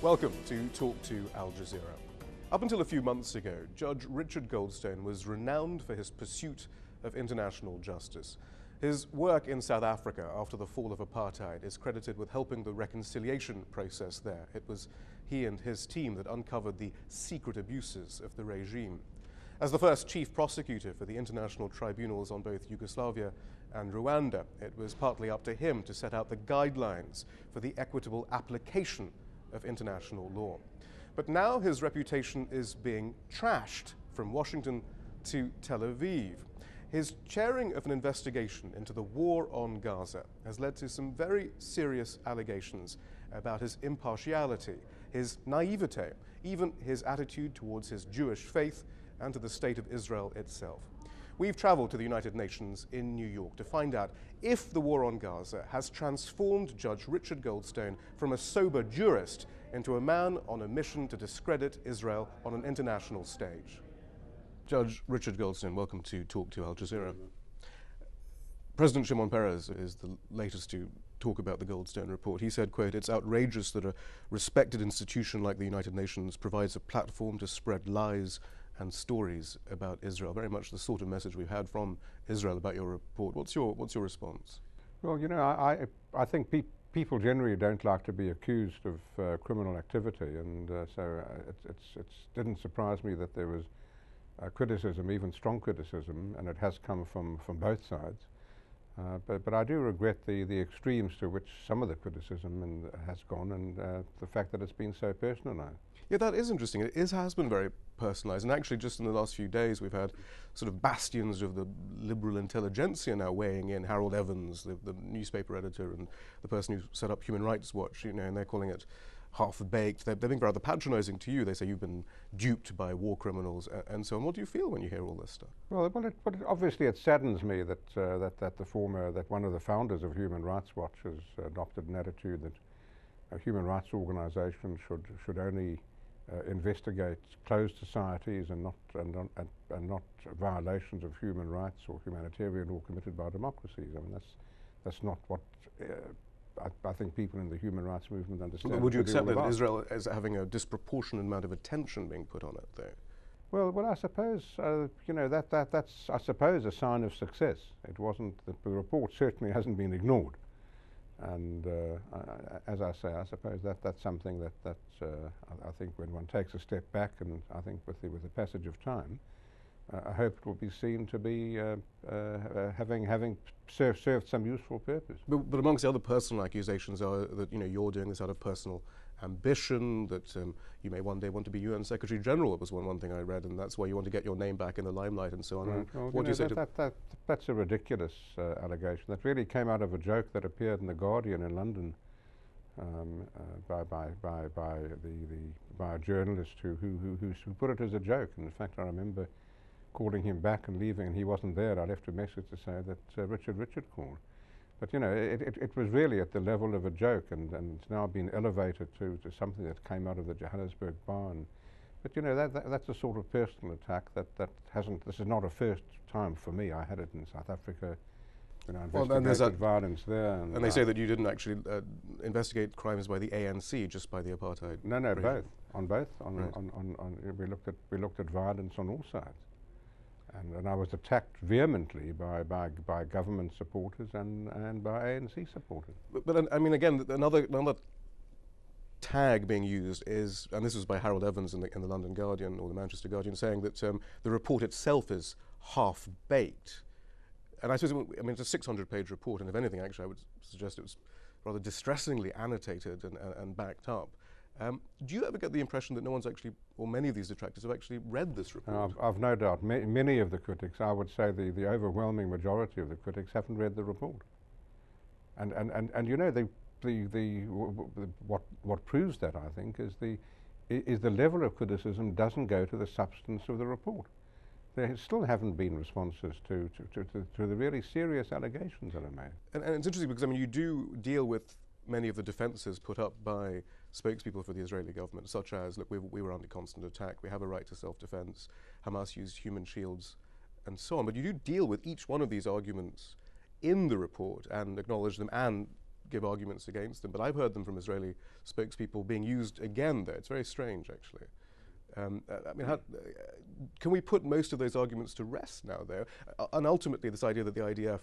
Welcome to Talk to Al Jazeera. Up until a few months ago, Judge Richard Goldstone was renowned for his pursuit of international justice. His work in South Africa after the fall of apartheid is credited with helping the reconciliation process there. It was he and his team that uncovered the secret abuses of the regime. As the first chief prosecutor for the international tribunals on both Yugoslavia and Rwanda, it was partly up to him to set out the guidelines for the equitable application of international law. But now his reputation is being trashed from Washington to Tel Aviv. His chairing of an investigation into the war on Gaza has led to some very serious allegations about his impartiality, his naivete, even his attitude towards his Jewish faith and to the state of Israel itself. We've traveled to the United Nations in New York to find out if the war on Gaza has transformed Judge Richard Goldstone from a sober jurist into a man on a mission to discredit Israel on an international stage. Judge Richard Goldstone, welcome to Talk to Al Jazeera. President Shimon Peres is the latest to talk about the Goldstone report. He said, quote, "It's outrageous that a respected institution like the United Nations provides a platform to spread lies and stories about Israel." Very much the sort of message we've had from Israel about your report. What's your response? Well, you know, I think people generally don't like to be accused of criminal activity, and so it didn't surprise me that there was criticism, even strong criticism, and it has come from both sides. But I do regret the extremes to which some of the criticism has gone, and the fact that it's been so personalised. Yeah, that is interesting. It has been very personalised, and actually just in the last few days we've had sort of bastions of the liberal intelligentsia now weighing in. Harold Evans, the newspaper editor and the person who set up Human Rights Watch, you know, and they're calling it half-baked. They're being rather patronising to you. They say you've been duped by war criminals and so on. What do you feel when you hear all this stuff? Well, obviously it saddens me that one of the founders of Human Rights Watch has adopted an attitude that a human rights organisation should only investigate closed societies and not violations of human rights or humanitarian law committed by democracies. I mean, that's not what I think people in the human rights movement understand. Would you accept that Israel is having a disproportionate amount of attention being put on it, though? Well, I suppose you know that's I suppose a sign of success. It wasn't the report certainly hasn't been ignored, and as I say, I suppose that's something that I think when one takes a step back, and I think with the passage of time, I hope it will be seen to be having served some useful purpose. But amongst the other personal accusations are that you're doing this out of personal ambition, that you may one day want to be UN Secretary General. It was one thing I read, and that's why you want to get your name back in the limelight and so on. Right. Well, what do you say to that? That's a ridiculous allegation. That really came out of a joke that appeared in The Guardian in London by a journalist who put it as a joke. And in fact, I remember calling him back and leaving, and he wasn't there. I left a message to say that Richard called. But it was really at the level of a joke, and it's now been elevated to something that came out of the Johannesburg barn. But that's a sort of personal attack that hasn't. This is not a first time for me. I had it in South Africa. Investigated violence there. And they say that you didn't actually investigate crimes by the ANC, just by the apartheid. No, regime. Both. On both. Right. We looked at violence on all sides. And I was attacked vehemently by government supporters and by ANC supporters. But I mean, again, another tag being used is, and this was by Harold Evans in the London Guardian or the Manchester Guardian, saying that the report itself is half-baked. And I suppose, I mean, it's a 600-page report, and if anything, actually, I would suggest it was rather distressingly annotated and backed up. Do you ever get the impression that no one's actually, or many of these detractors have actually read this report? I've no doubt. Many of the critics, I would say the overwhelming majority of the critics, haven't read the report. And what proves that, I think, is the level of criticism doesn't go to the substance of the report. There still haven't been responses to the really serious allegations that are made. And it's interesting because, I mean, you do deal with many of the defences put up by spokespeople for the Israeli government, such as, look, we were under constant attack, we have a right to self-defense, Hamas used human shields, and so on. But you do deal with each one of these arguments in the report and acknowledge them and give arguments against them, but I've heard them from Israeli spokespeople being used again there. It's very strange, actually. I mean, can we put most of those arguments to rest now, though? And ultimately, this idea that the IDF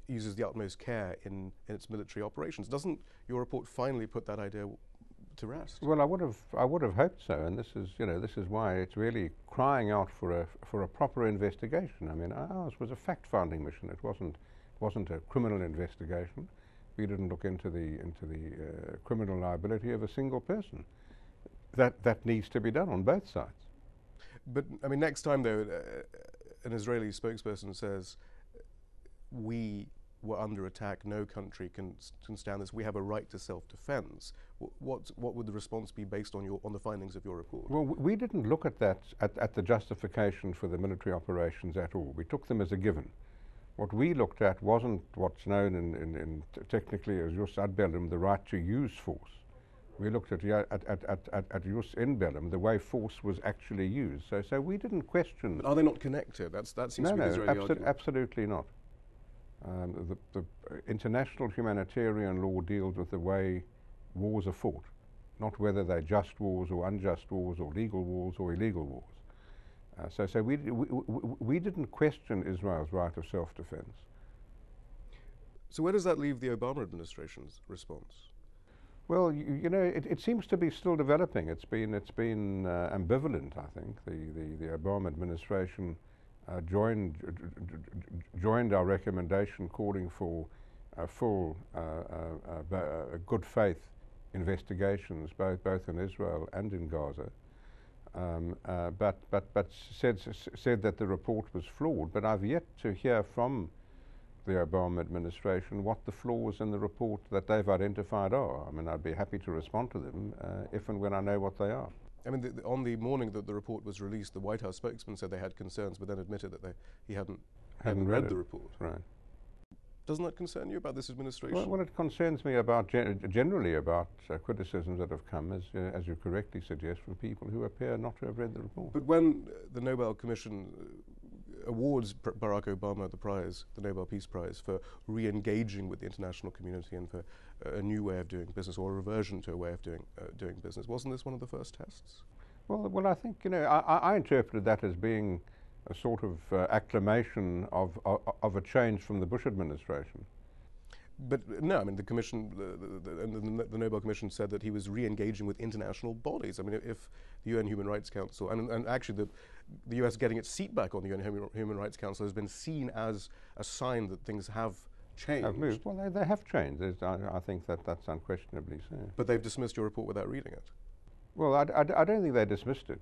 uses the utmost care in its military operations. Doesn't your report finally put that idea to rest? Well, I would have hoped so, and this is why it's really crying out for a proper investigation. I mean, ours was a fact-finding mission. It wasn't a criminal investigation. We didn't look into the criminal liability of a single person. That needs to be done on both sides. But I mean, next time though, an Israeli spokesperson says, "We were under attack. No country can stand this. We have a right to self-defense." What would the response be based on the findings of your report? Well, we didn't look at that at the justification for the military operations at all. We took them as a given. What we looked at wasn't what's known in technically as jus ad bellum, the right to use force. We looked at jus in bellum, the way force was actually used. So we didn't question. But are they not connected? That seems to be the Israeli argument. Absolutely not. The international humanitarian law deals with the way wars are fought, not whether they're just wars or unjust wars or legal wars or illegal wars. So we didn't question Israel's right of self-defense. So where does that leave the Obama administration's response? Well, you know, it seems to be still developing. It's been ambivalent, I think. The Obama administration joined our recommendation calling for full good faith investigations both in Israel and in Gaza, but said that the report was flawed. But I've yet to hear from the Obama administration what the flaws in the report that they've identified are. I mean, I'd be happy to respond to them if and when I know what they are. I mean, on the morning that the report was released, the White House spokesman said they had concerns, but then admitted that he hadn't read the report. Right. Doesn't that concern you about this administration? Well, it concerns me about generally about criticisms that have come, as you correctly suggest, from people who appear not to have read the report. But when the Nobel Commission awards Barack Obama the Nobel Peace Prize, for re-engaging with the international community and for a new way of doing business, or a reversion to a way of doing business, wasn't this one of the first tests? Well, I think, you know, I interpreted that as being a sort of acclamation of a change from the Bush administration. But no, I mean, the Commission, the Nobel Commission said that he was re-engaging with international bodies. I mean, if the UN Human Rights Council, and actually the US getting its seat back on the UN Human Rights Council has been seen as a sign that things have changed. Have moved. Well, they have changed. I think that's unquestionably so. But they've dismissed your report without reading it. Well, I don't think they dismissed it.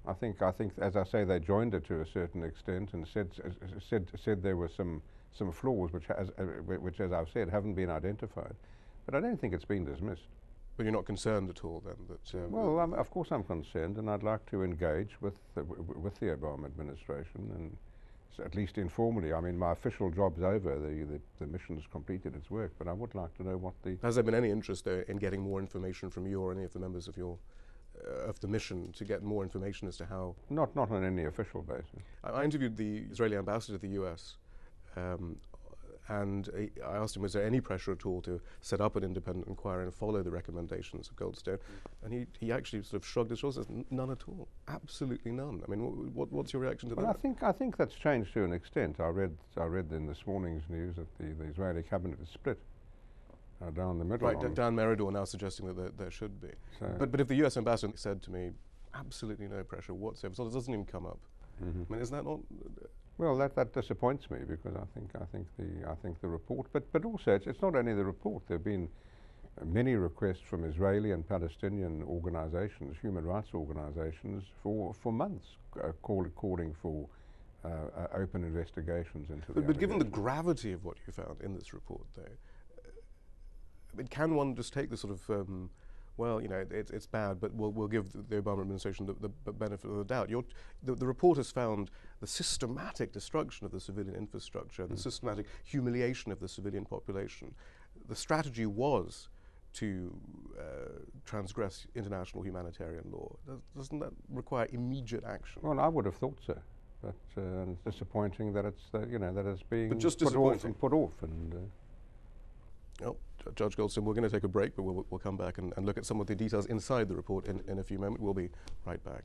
I think, as I say, they joined it to a certain extent and said there were some flaws which, as I've said, haven't been identified. But I don't think it's been dismissed. But you're not concerned at all, then? That, well, of course I'm concerned, and I'd like to engage with the Obama administration, and so at least informally. I mean, my official job's over. The mission's completed its work, but I would like to know what the... Has there been any interest there in getting more information from you or any of the members of your of the mission to get more information as to how... Not on any official basis. I interviewed the Israeli ambassador to the US, and I asked him, was there any pressure at all to set up an independent inquiry and follow the recommendations of Goldstone? And he actually sort of shrugged his shoulders and said, none at all, absolutely none. I mean, what's your reaction to that? I think that's changed to an extent. I read in this morning's news that the Israeli cabinet is split down the middle. Right, Dan Meridor now suggesting that there should be. So but if the US ambassador said to me, absolutely no pressure whatsoever, so it doesn't even come up. Mm-hmm. I mean, is that not... Well, that disappoints me, because I think the report, but also it's not only the report. There have been many requests from Israeli and Palestinian organizations, human rights organizations, for months, calling for open investigations into the... But given the gravity of what you found in this report, though, I mean, can one just take the sort of well, you know, it's bad, but we'll give the Obama administration the benefit of the doubt. The report has found the systematic destruction of the civilian infrastructure, the systematic humiliation of the civilian population. The strategy was to transgress international humanitarian law. Doesn't that require immediate action? Well, I would have thought so, but it's disappointing that it's that it's being but just put off and. Well, Judge Goldstone, we're going to take a break, but we'll come back and look at some of the details inside the report in a few moments. We'll be right back.